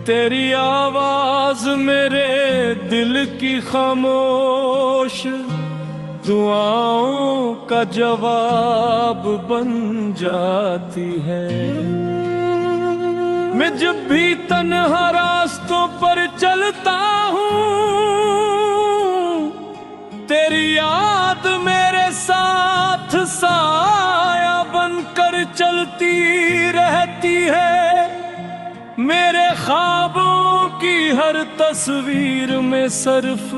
तेरी आवाज मेरे दिल की खामोश दुआओं का जवाब बन जाती है। मैं जब भी तन्हा रास्तों पर चलता हूँ, तेरी याद मेरे साथ साया बनकर चलती रहती है। मेरे ख्वाबों की हर तस्वीर में सिर्फ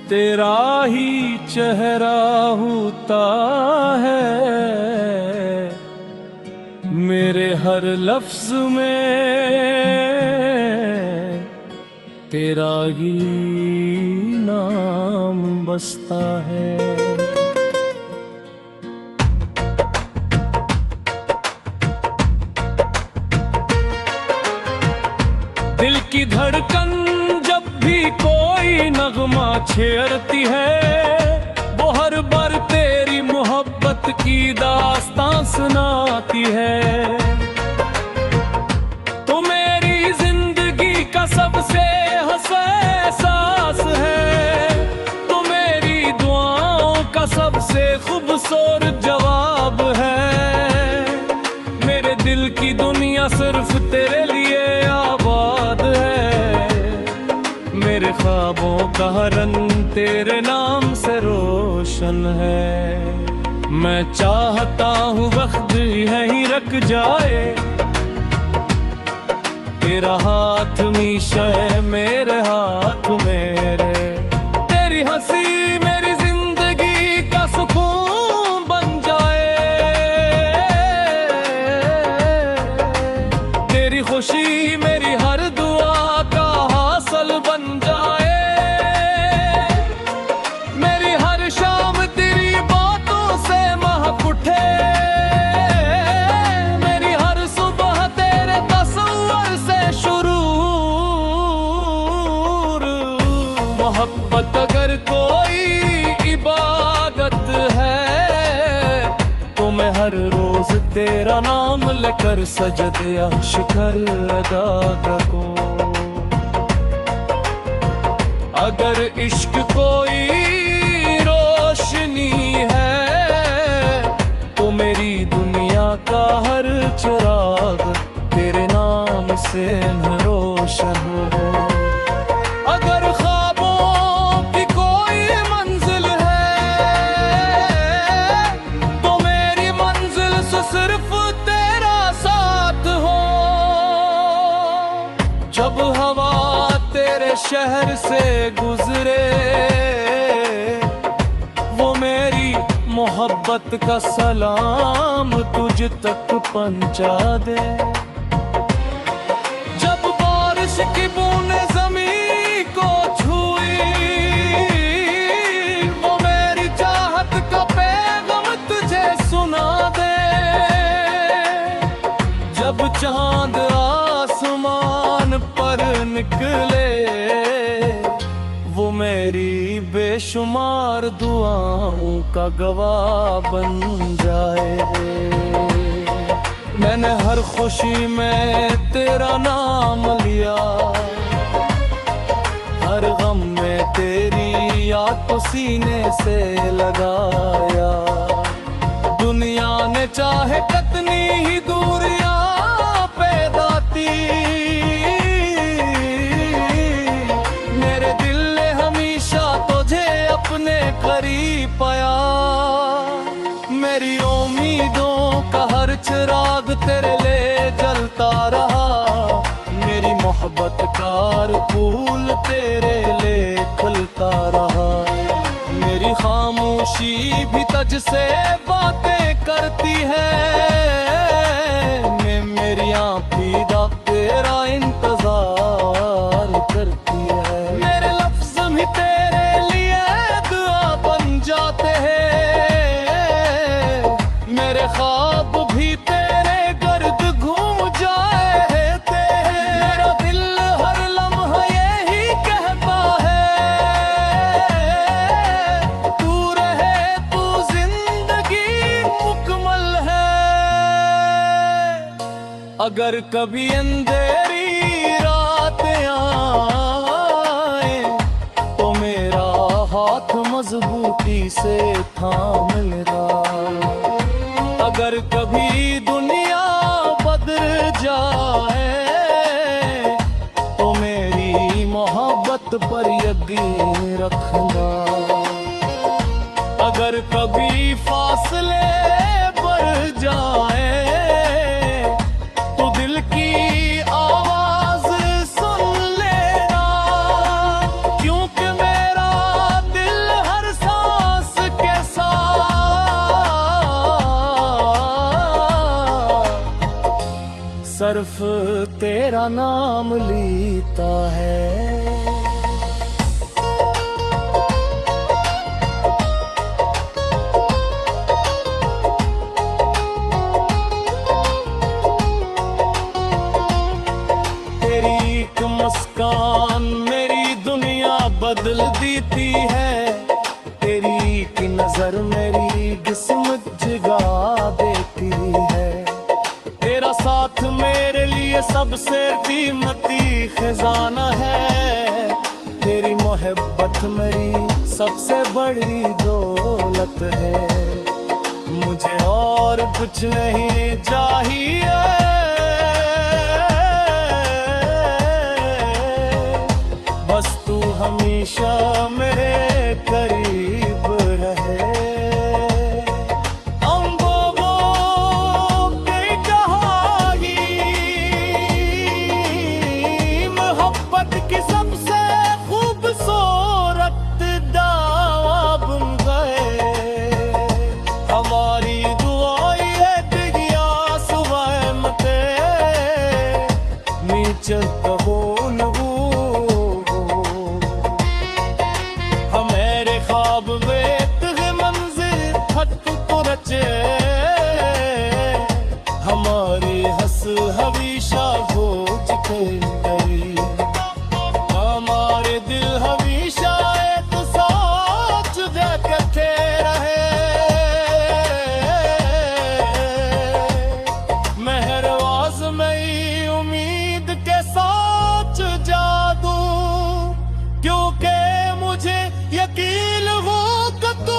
तेरा ही चेहरा होता है। मेरे हर लफ्ज में तेरा ही नाम बसता है। दिल की धड़कन जब भी कोई नगमा छेड़ती है, वो हर बार तेरी मोहब्बत की दास्तां सुनाती है। तो मेरी जिंदगी का सबसे हंसा एहसास है, तो मेरी दुआओं का सबसे खूबसूरत जवाब है। मेरे दिल की दुनिया सिर्फ तेरे लिए आबाद है। मेरे ख्वाबों का रंग तेरे नाम से रोशन है। मैं चाहता हूँ वक्त यहीं रख जाए, तेरा हाथ हमेशा है मेरे हाथ मेरे। तेरी हंसी मेरी जिंदगी का सुकून बन जाए, तेरी खुशी मेरी हर दुआ का हासिल बन जाए। मेरी हर शाम तेरी बातों से महक उठे, मेरी हर सुबह तेरे तस्वर से शुरू। मोहब्बत अगर कोई इबादत है, तो मैं हर रोज तेरा नाम लेकर सजदे शिकर अदा करूं। अगर इश्क कोई रोशनी है, तो मेरी दुनिया का हर चिराग तेरे नाम से रोशन हो। अगर ख्वाबों की कोई मंजिल है, तो मेरी मंजिल से सिर्फ तेरा साथ हो। जब हवा तेरे शहर से गुजरे, वो मेरी मोहब्बत का सलाम तुझ तक पहुंचा दे। जब बारिश की बूंदें ज़मीं को छुई, वो मेरी चाहत का पैगाम तुझे सुना दे। जब चांद आसमान पर निकले, वो मेरी बेशुमार दुआओं का गवाह बन जाए। मैंने हर खुशी में तेरा नाम लिया, हर गम में तेरी याद को सीने से लगाया। दुनिया ने चाहे कितनी ही दूरियां पैदा की, मेरे दिल ने हमेशा तुझे अपने करीब पाया। मेरी उम्मीदों का हर चिराग तेरे लिए जलता रहा। मेरी मोहब्बत का हर फूल तेरे लिए खिलता रहा। मेरी खामोशी भी तुझसे बातें करती है। मेरी आँखें तेरा इंतजार करती है। मेरे लफ्ज भी तेरे लिए दुआ बन जाते हैं। मेरे ख्वाब भी तेरे गर्द घूम जाते हैं। मेरा दिल हर लम्हा यही कहता है, तू रहे तू जिंदगी मुकम्मल है। अगर कभी अंधेरी रात से थाम लेगा। अगर कभी दुनिया बदल जाए तो मेरी मोहब्बत पर यकीन रखना। अगर कभी फासले बढ़ जाए तो दिल की आवाज सुन लेना, क्योंकि मेरा दिल हर सांस के साथ सिर्फ तेरा नाम लेता है। मुस्कान मेरी दुनिया बदल देती है, तेरी की नजर मेरी किस्मत जगा देती है। तेरा साथ मेरे लिए सबसे कीमती खजाना है, तेरी मोहब्बत मेरी सबसे बड़ी दौलत है। मुझे और कुछ नहीं चाहिए, हमेशा मेरे करीब रहे। अम्बों की कहानी मोहब्बत की सबसे खूबसूरत दावा बन गए। हमारी दुआएं दिया सुबह मते नीचे कबो हमारे हंस हमेशा खोज गई। हमारे दिल हमेशा एक सोच देखते रहे। मेहरबाज में उम्मीद के साथ जादू, क्योंकि मुझे यकीन हो कि तू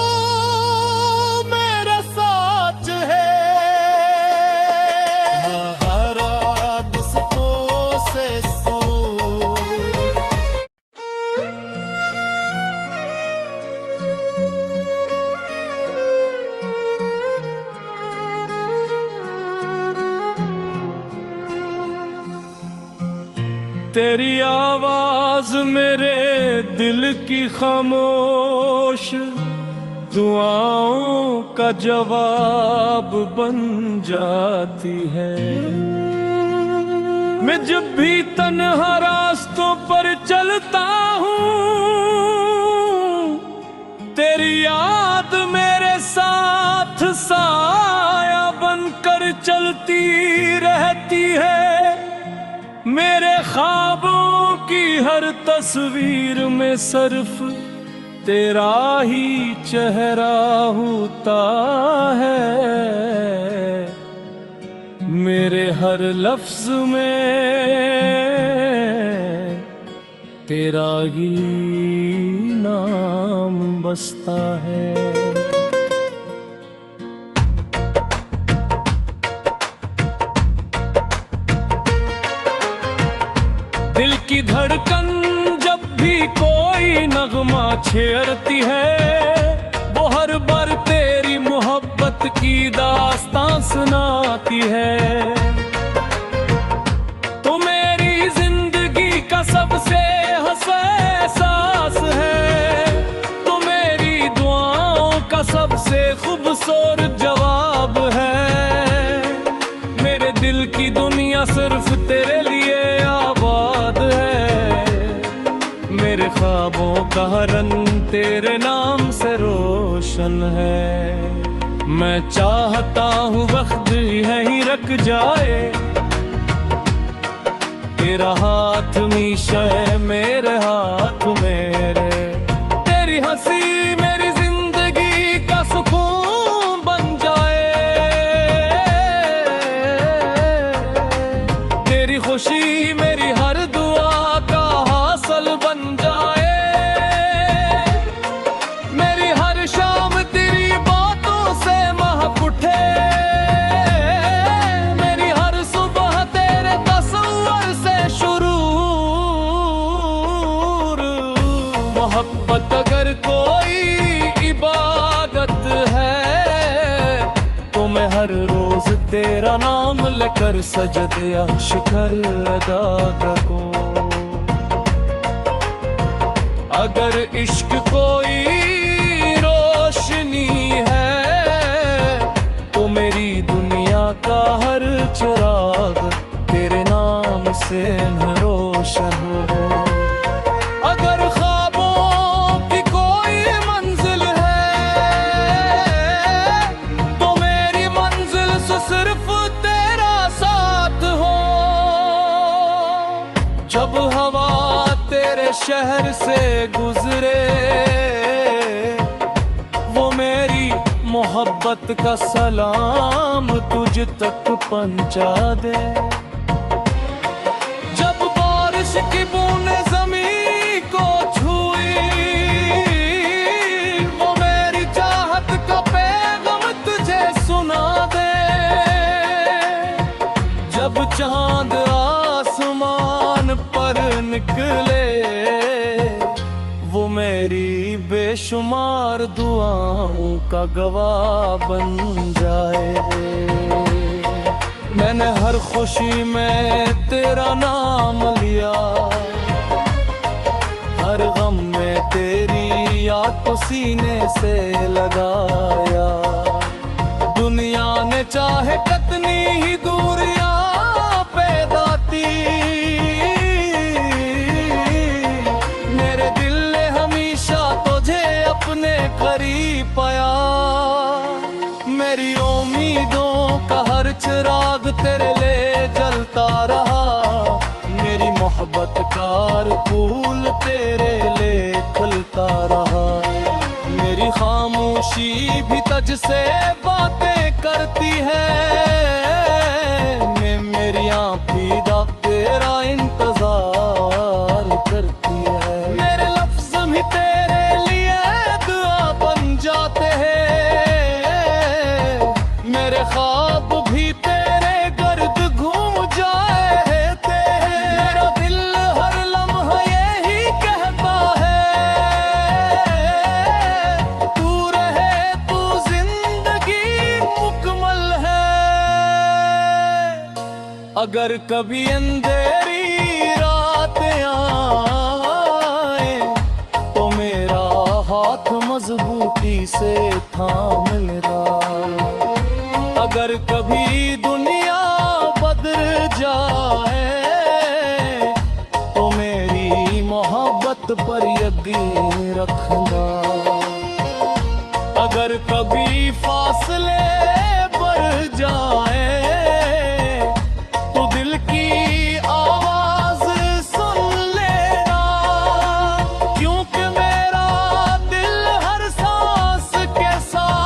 तेरी आवाज मेरे दिल की खामोश दुआओं का जवाब बन जाती है। मैं जब भी तन्हा रास्तों पर चलता हूँ, तेरी याद मेरे साथ साया बनकर चलती रहती है। मेरे ख्वाबों की हर तस्वीर में सिर्फ तेरा ही चेहरा होता है। मेरे हर लफ्ज में तेरा ही नाम बसता है। दिल की धड़कन जब भी कोई नगमा छेड़ती है, वो हर बार तेरी मोहब्बत की दास्तां सुनाती है। तो मेरी जिंदगी का सबसे हंसा एहसास है, तो मेरी दुआओं का सबसे खूबसूरत जवाब है। मेरे दिल की दुनिया सिर्फ तेरे लिए आबाद है, मेरे ख्वाबों का रंग तेरे नाम से रोशन है। मैं चाहता हूँ वक्त यहीं रख जाए, तेरा हाथ हमेशा है मेरे हाथ मेरे। तेरी हंसी मेरी जिंदगी का सुकून बन जाए, तेरी खुशी मेरी हर दुआ का हासिल बन जाए। मेरी हर शाम मोहब्बत अगर कोई इबादत है तो मैं हर रोज तेरा नाम लेकर सजदे या शिकर अदा करूं। अगर इश्क कोई रोशनी है तो मेरी दुनिया का हर चिराग तेरे नाम से न रोशन हो। अगर ख्वाबों की कोई मंजिल है तो मेरी मंजिल से सिर्फ तेरा साथ हो। जब हवा तेरे शहर से गुजरे वो मेरी मोहब्बत का सलाम तुझ तक पहुंचा दे। जब बारिश की बूंदें ज़मीं को छुई वो मेरी चाहत का पैगाम तुझे सुना दे। जब चांद आसमान पर निकले वो मेरी बेशुमार दुआओं का गवाह बन जाए। मैंने हर खुशी में तेरा नाम लिया, हर गम में तेरी याद को सीने से लगाया। दुनिया ने चाहे कितनी ही दूरियां पैदा की, मेरे दिल ने हमेशा तुझे अपने करीब पाया। मेरी उम्मीदों का हर चिराग तेरे लिए जलता रहा, मेरी मोहब्बत का हर फूल तेरे लिए खिलता रहा। मेरी खामोशी भी तुझसे बातें करती है, मेरी आँखें तेरा इंतजार करती है। मेरे लफ्ज़ भी तेरे लिए दुआ बन जाते हैं, मेरे ख्वाब भी तेरे गर्द घूम जाते हैं। मेरा दिल हर लम्हा यही कहता है तू रहे तू जिंदगी मुकम्मल है। अगर कभी अंधेरी रातें आए तो मेरा हाथ मजबूती से थाम लेना। अगर कभी दुनिया बदल जाए तो मेरी मोहब्बत पर यकीन रखना। अगर कभी फासले बढ़ जाए तो दिल की आवाज सुन लेना, क्योंकि मेरा दिल हर सांस के साथ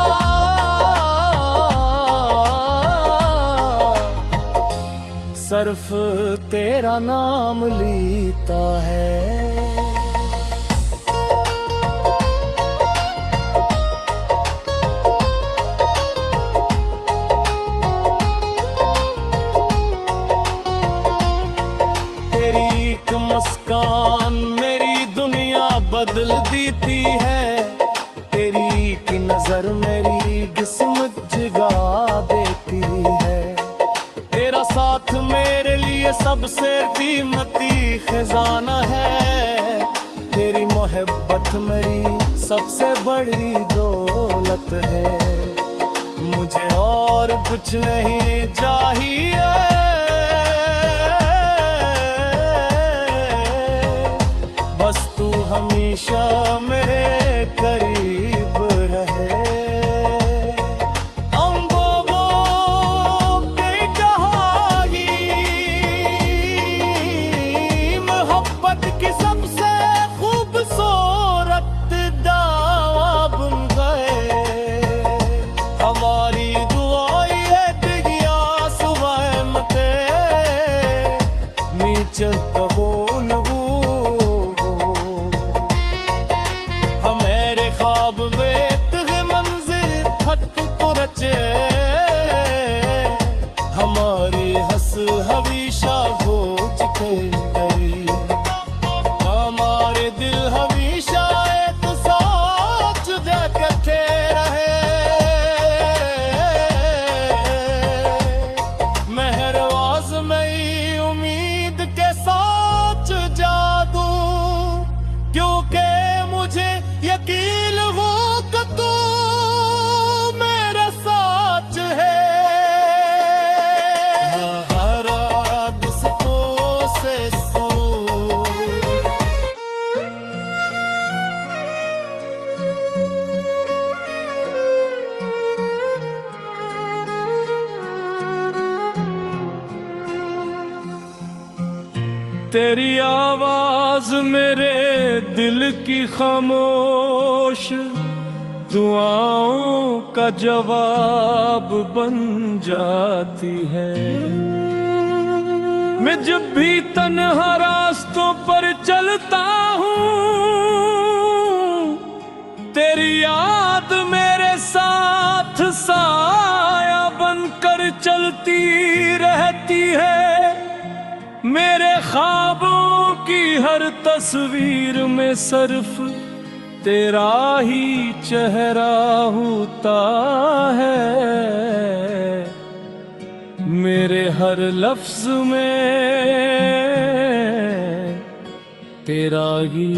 सिर्फ तेरा नाम लेता है। मुस्कान मेरी दुनिया बदल देती है, तेरी की नजर मेरी किस्मत जगा देती है। तेरा साथ मेरे लिए सबसे कीमती खजाना है, तेरी मोहब्बत मेरी सबसे बड़ी दौलत है। मुझे और कुछ नहीं चाहिए, बस तू हमेशा मेरे करीब रहे। मोहब्बत की सबसे खूबसूरत दावा बुन गए, हमारी दुआएं दिया सुबह मते नीचे कबूल मेरे क्योंकि मुझे यकीन वो कि तू मेरा साथ है। हर किस्मों से तेरी आवाज मेरे दिल की खामोश दुआओं का जवाब बन जाती है। मैं जब भी तन्हा रास्तों पर चलता हूँ, तेरी याद मेरे साथ साया बनकर चलती रहती है। मेरे ख्वाबों की हर तस्वीर में सिर्फ तेरा ही चेहरा होता है। मेरे हर लफ्ज में तेरा ही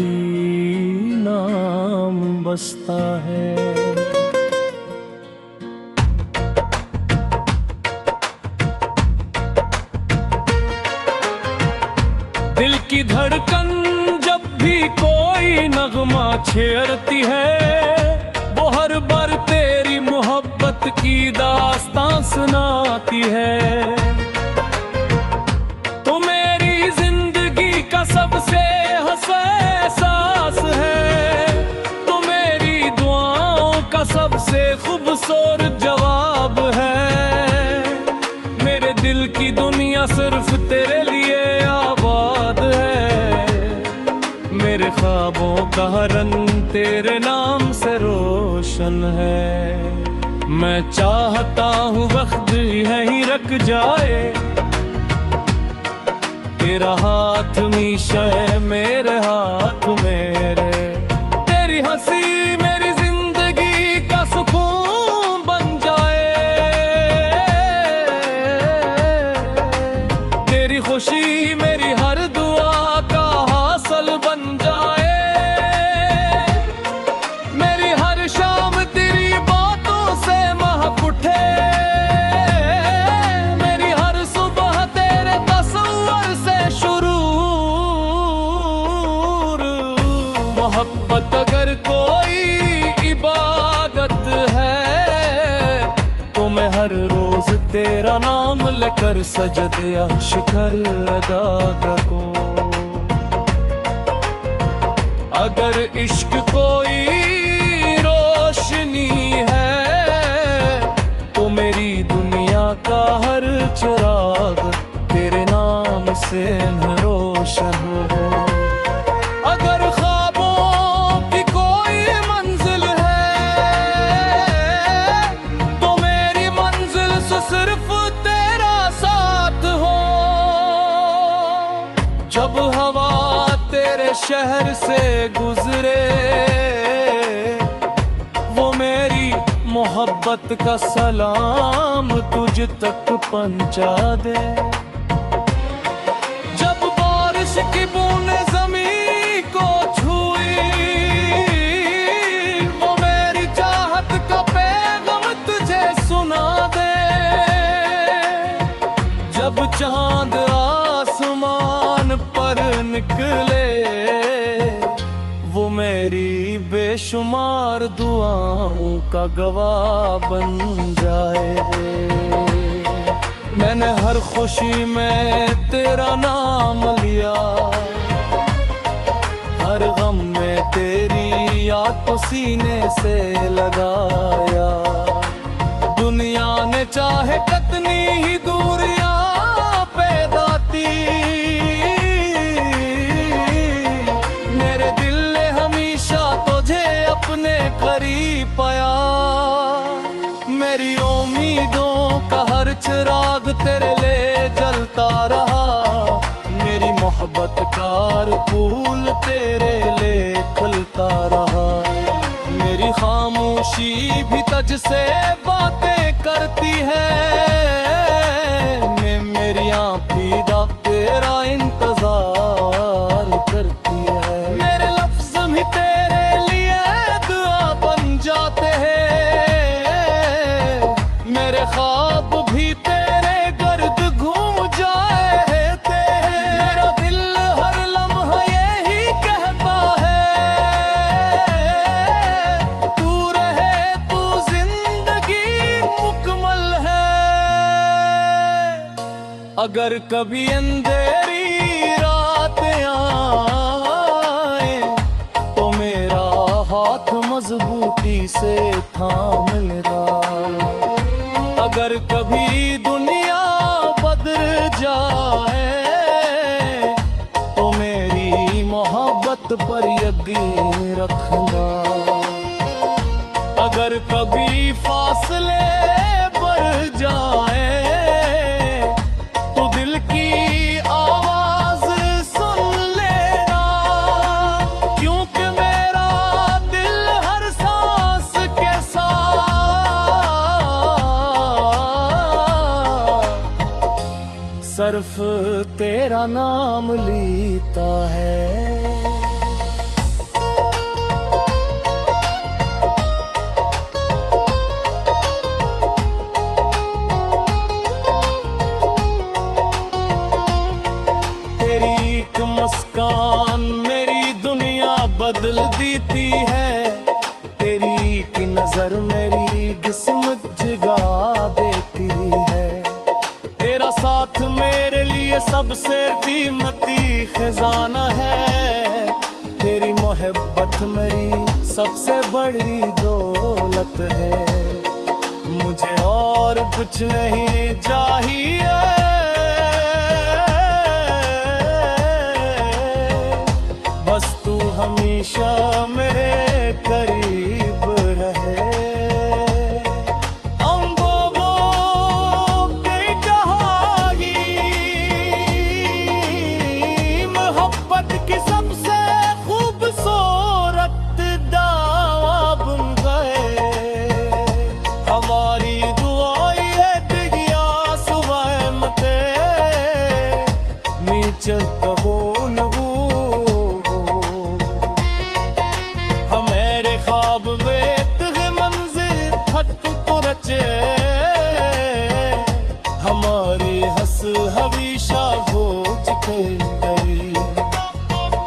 नाम बसता है। दिल की धड़कन जब भी कोई नगमा छेड़ती है, वो हर बार तेरी मोहब्बत की दास्तां सुनाती है। तो मेरी जिंदगी का सबसे हंसा एहसास है, तो मेरी दुआओं का सबसे खूबसूरत जवाब है। मेरे दिल की दुनिया सिर्फ तेरे लिए मेरे ख्वाबों का रंग तेरे नाम से रोशन है। मैं चाहता हूँ वक्त यहीं रख जाए, तेरा हाथ हमेशा है मेरे हाथ मेरे। तेरी हंसी मेरी जिंदगी का सुकून बन जाए, तेरी खुशी मेरी हर दुआ का हासिल बन जाए। मेरी हर शाम तेरी बातों से महक उठे, मेरी हर सुबह तेरे तस्वर से शुरू। मोहब्बत अगर कोई इबादत है, तो मैं हर रोज तेरा नाम लेकर सजदे शिखर अदा करूं। अगर इश्क कोई रोशनी है, तो मेरी दुनिया का हर चिराग तेरे नाम से रोशन हो। अगर ख्वाबों की कोई मंजिल है, तो मेरी मंजिल से सिर्फ तेरा साथ हो। जब हवा तेरे शहर से गुजरे, वो मेरी मोहब्बत का सलाम तुझ तक पहुंचा दे। जब बारिश की बूंदें ज़मीं को छुई, वो मेरी चाहत का पैगाम तुझे सुना दे। जब चांद आसमान पर निकले, वो मेरी बेशुमार दुआओं का गवाह बन जाए। मैंने हर खुशी में तेरा नाम लिया, हर गम में तेरी याद को सीने से लगाया। दुनिया ने चाहे कितनी ही दूरियां पैदा की, मेरे दिल ने हमेशा तुझे अपने करीब पाया। मेरी उम्मीदों का हर चिराग तेरे लिए जलता रहा, मेरी मोहब्बत का हर फूल तेरे लिए खिलता रहा। मेरी खामोशी भी तुझसे बातें करती है, मेरी आँखें तेरा इंतजार करती है। मेरे लफ्ज भी तेरे लिए दुआ बन जाते हैं, मेरे ख्वाब भी तेरे गर्द घूम जाए थे। मेरा दिल हर लम्हा यही कहता है, तू रहे तू जिंदगी मुकम्मल है। अगर कभी अंधेरी रात आए तो मेरा हाथ मजबूती से थाम लेना। अगर कभी दुनिया बदल जाए तो मेरी मोहब्बत पर यकीन रखना। अगर कभी फासले बढ़ जाए तो दिल की आवाज सुन लेना, क्योंकि मेरा दिल हर सांस के साथ सिर्फ तेरा नाम लेता है। मुस्कान मेरी दुनिया बदल देती है, तेरी की नजर मेरी किस्मत जगा देती है। तेरा साथ मेरे लिए सबसे कीमती खजाना है, तेरी मोहब्बत मेरी सबसे बड़ी दौलत है। मुझे और कुछ नहीं चाहिए, हमेशा मेरे करीब रहे। मोहब्बत की सबसे खूबसूरत दावा बन गए हमारी दुआएं दिया सुबह मते नीचे कबूल हमारी हंस हमेशा हो चुके गई।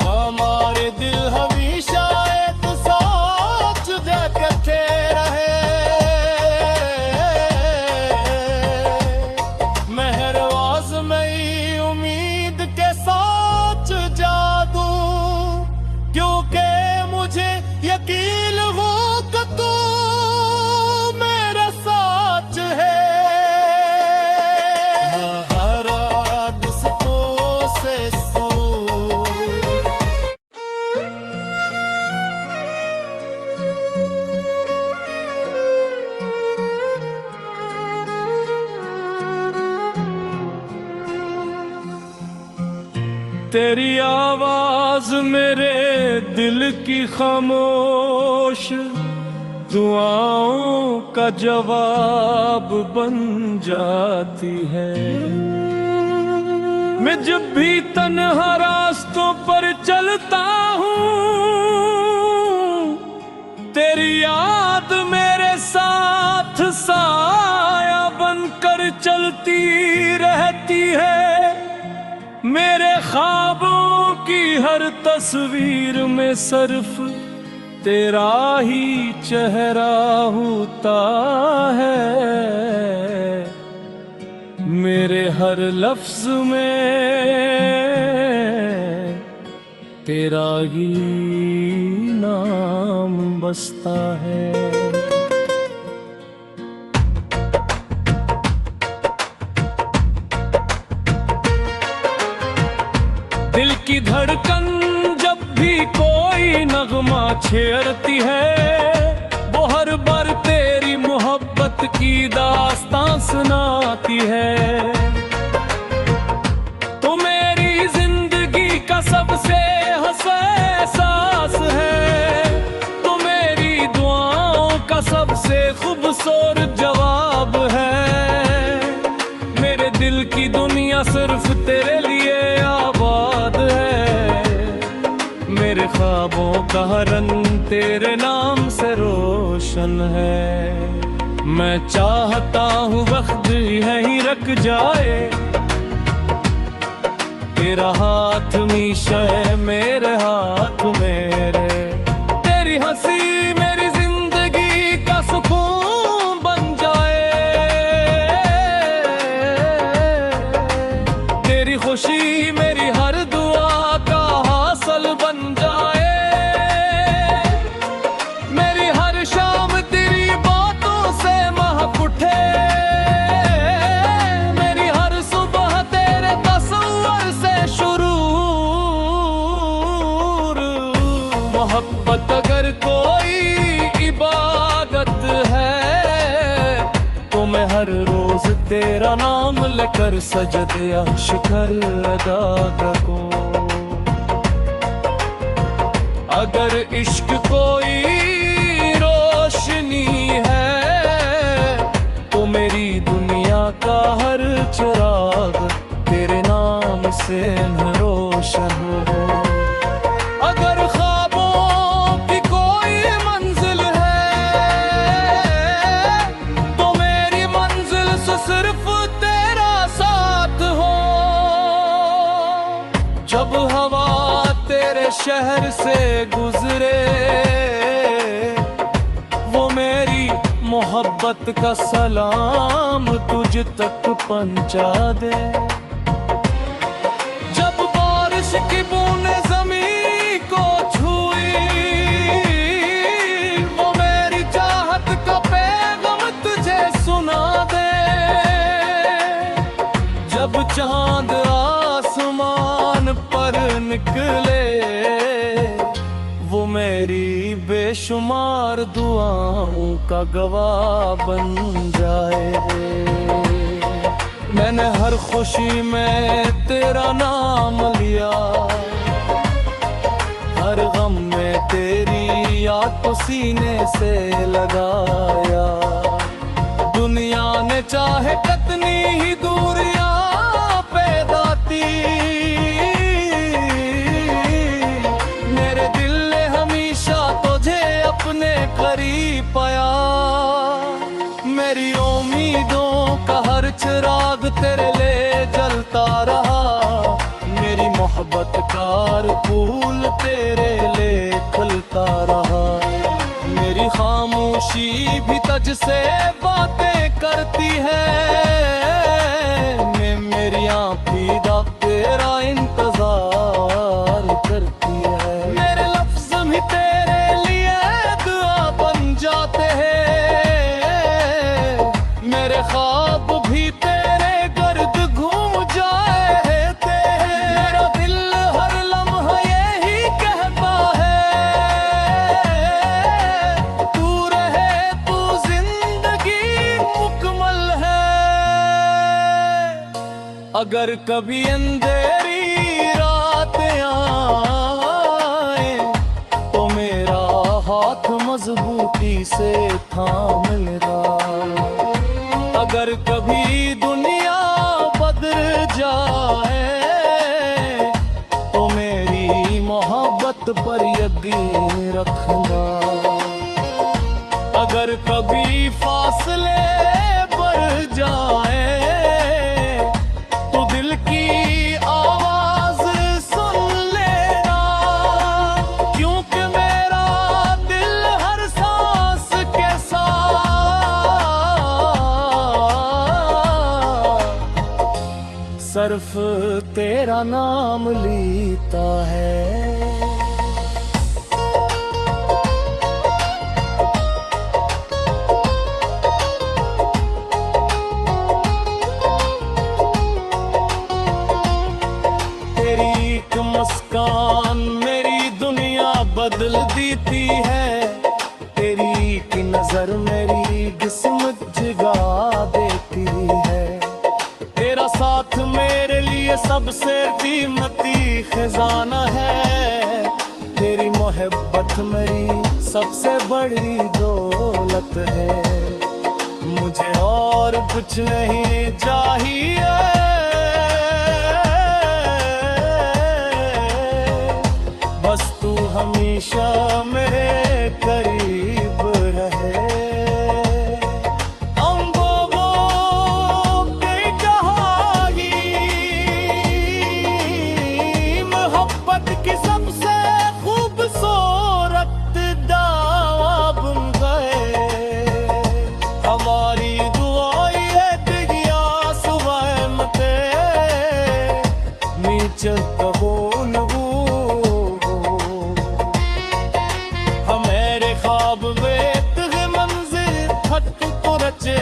हमारे दिल हमेशा एक सोच देखते रहे। मेहरबाज में उम्मीद के साथ जादू, क्योंकि मुझे यकीन हो कि तू तेरी आवाज मेरे दिल की खामोश दुआओं का जवाब बन जाती है। मैं जब भी तन्हा रास्तों पर चलता हूँ, तेरी याद मेरे साथ साया बनकर चलती रहती है। मेरे ख्वाबों की हर तस्वीर में सिर्फ तेरा ही चेहरा होता है। मेरे हर लफ्ज में तेरा ही नाम बसता है। दिल की धड़कन जब भी कोई नगमा छेड़ती है, वो हर बार तेरी मोहब्बत की दास्तां सुनाती है। तो मेरी जिंदगी का सबसे हंसा एहसास है, तो मेरी दुआओं का सबसे खूबसूरत जवाब है। मेरे दिल की दुनिया सिर्फ तेरे लिए आबाद है। मेरे ख्वाबों का रंग तेरे नाम से रोशन है। मैं चाहता हूँ वक्त यहीं रख जाए, तेरा हाथ मीशा है मेरे हाथ मेरे। तेरी हंसी मेरी जिंदगी का सुकून बन जाए, तेरी खुशी मेरी हर दुआ का हासिल बन जाए। मेरी हर शाम तेरी बातों से महक उठे, मेरी हर सुबह तेरे तस्वर से शुरू। मोहब्बत अगर कोई इबादत है तो मैं हर रोज तेरा नाम लेकर सजदे शुक्र अदा करूं। अगर इश्क कोई रोशनी है तो मेरी दुनिया का हर चिराग तेरे नाम से रोशन हो। अगर ख्वाबों की कोई मंजिल है तो मेरी मंजिल से सिर्फ तेरा साथ हो। जब हवा तेरे शहर से गुजरे वो मेरी मोहब्बत का सलाम तुझ तक पहुंचा दे। जब बारिश की बूंदें ज़मीं को छुई वो मेरी चाहत का पैगाम तुझे सुना दे। जब चांद आसमान पर निकले वो मेरी बेशुमार दुआओं का गवाह बन जाए। मैंने हर खुशी में तेरा नाम लिया, हर गम में तेरी याद को सीने से लगाया। दुनिया ने चाहे कितनी ही दूरियां पैदा की, मेरे दिल ने हमेशा तुझे अपने करीब पाया। मेरी उम्मीदों का हर चिराग तेरे लिए जलता रहा, मेरी मोहब्बत का हर फूल तेरे लिए खिलता रहा। मेरी खामोशी भी तुझसे बातें करती है, मेरी आँखें तेरा इंतजार करती है। मेरे लफ्ज भी तेरे लिए दुआ बन जाते हैं, मेरे ख्वाब भी तेरे गर्द घूम जाते हैं। मेरा दिल हर लम्हा यही कहता है तू रहे तू जिंदगी मुकम्मल है। अगर कभी अंधेरी रात आए तो मेरा हाथ मजबूती से थाम लेना। अगर कभी दुनिया बदल जाए तो मेरी मोहब्बत पर यकीन रखना। अगर कभी फासले बढ़ जाए तो दिल की आवाज सुन लेना, क्योंकि मेरा दिल हर सांस के साथ सिर्फ तेरा नाम लेता है। मुस्कान मेरी दुनिया बदल देती है, तेरी की नजर मेरी किस्मत जगा देती है। तेरा साथ मेरे लिए सबसे कीमती खजाना है, तेरी मोहब्बत मेरी सबसे बड़ी दौलत है। मुझे और कुछ नहीं चाहिए, बस तू हमेशा मेरे करीब रहे। अम्बों की कहानी मोहब्बत की सबसे खूबसूरत दावा बुन गए। हमारी दुआएं दिया सुबह मते नीचे कबूल हमारे ख्वाब में तुझे मंजिल खत को रचे।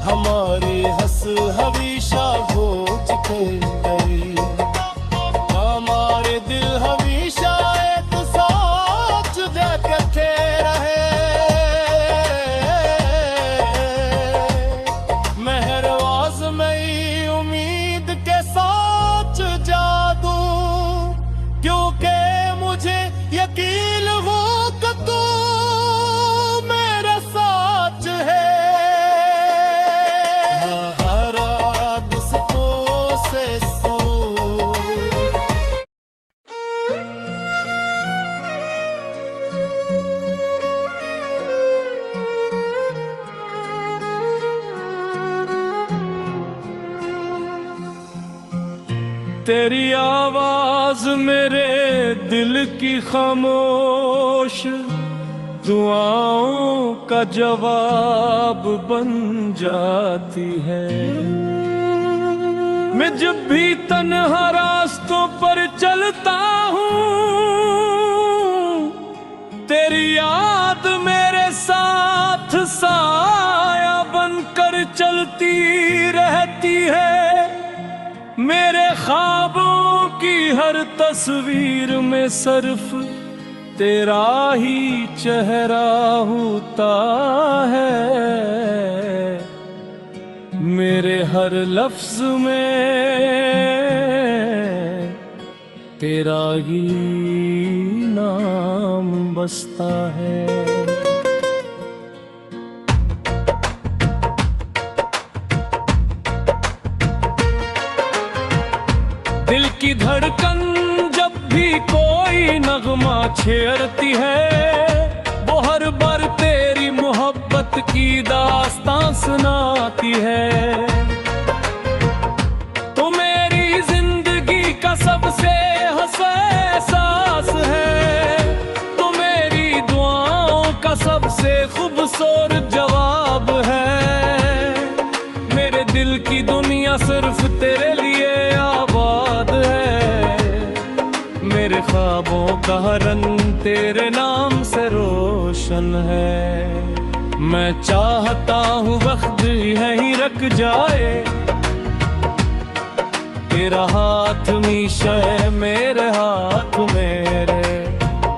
हमारी हंस हमेशा भोज खेल गई। हमारे दिल हमेशा एक सोच देखते रहे। मेहरबाज में उम्मीद के साथ जादू, क्योंकि मुझे यकीन हो कि तू मेरे साथ है। हर रात सपनों से सो तेरी आवाज मेरे दिल की खामोश दुआओं का जवाब बन जाती है। मैं जब भी तन्हा रास्तों पर चलता हूँ, तेरी याद मेरे साथ साया बनकर चलती रहती है। मेरे ख्वाबों की हर तस्वीर में सिर्फ तेरा ही चेहरा होता है। मेरे हर लफ्ज में तेरा ही नाम बसता है। दिल की धड़कन जब भी कोई नगमा छेड़ती है, वो हर बार तेरी मोहब्बत की दास्तां सुनाती है। तो मेरी जिंदगी का सबसे हंसा एहसास है, तो मेरी दुआओं का सबसे खूबसूरत जवाब है। मेरे दिल की दुनिया सिर्फ तेरे लिए आबाद है। मेरे ख्वाबों का रंग तेरे नाम से रोशन है। मैं चाहता हूँ वक्त यहीं रख जाए, तेरा हाथ हमेशा है मेरे हाथ मेरे।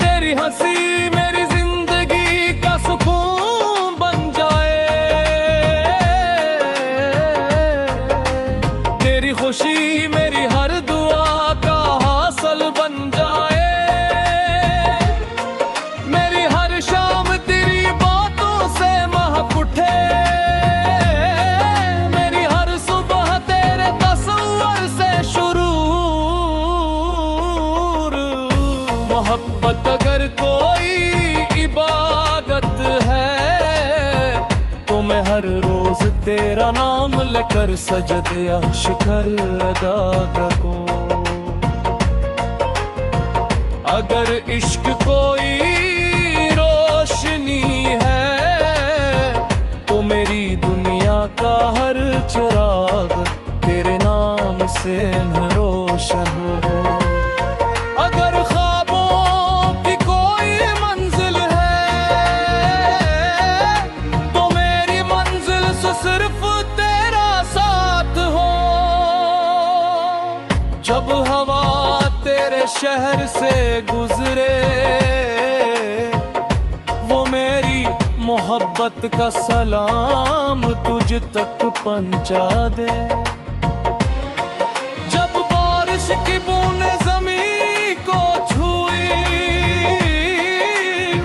तेरी हंसी मेरी जिंदगी का सुकून बन जाए, तेरी खुशी मेरी हर दुआ का हासिल बन जाए। मेरी हर शाम तेरी बातों से महक उठे, मेरी हर सुबह तेरे तस्वर से शुरू। मोहब्बत अगर कोई इबादत है, तो मैं हर रोज तेरा नाम लेकर सजदे शुक्र अदा करूं। अगर इश्क कोई रोशनी है, तो मेरी दुनिया का हर चिराग तेरे नाम से रोशन हो। अगर ख्वाबों की कोई मंजिल है, तो मेरी मंजिल से सिर्फ तेरा साथ हो। जब हवा तेरे शहर से गुजरे, वो मेरी मोहब्बत का सलाम तुझ तक पहुंचा दे। जब बारिश की बूंदें ज़मीं को छुई,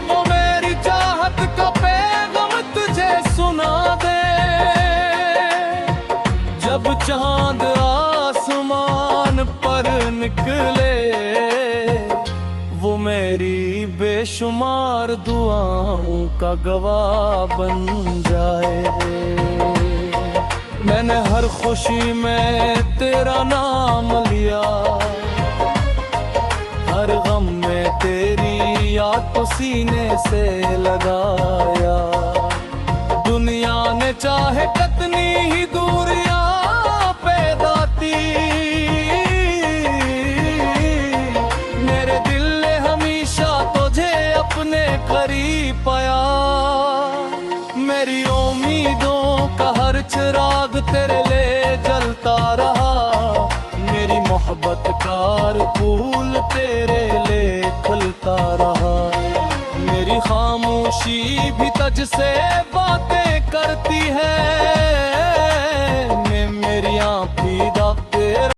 वो मेरी चाहत का पैगाम तुझे सुना दे। जब चांद आसमान पर निकले, मेरी बेशुमार दुआओं का गवाह बन जाए। मैंने हर खुशी में तेरा नाम लिया, हर गम में तेरी याद को सीने से लगाया। दुनिया ने चाहे कितनी ही दूरियां पैदा की, मेरे दिल ने हमेशा तुझे अपने करीब पाया। मेरी उम्मीदों का हर चिराग तेरे लिए जलता रहा, मेरी मोहब्बत का हर फूल तेरे लिए खिलता रहा। मेरी खामोशी भी तुझसे बातें करती है,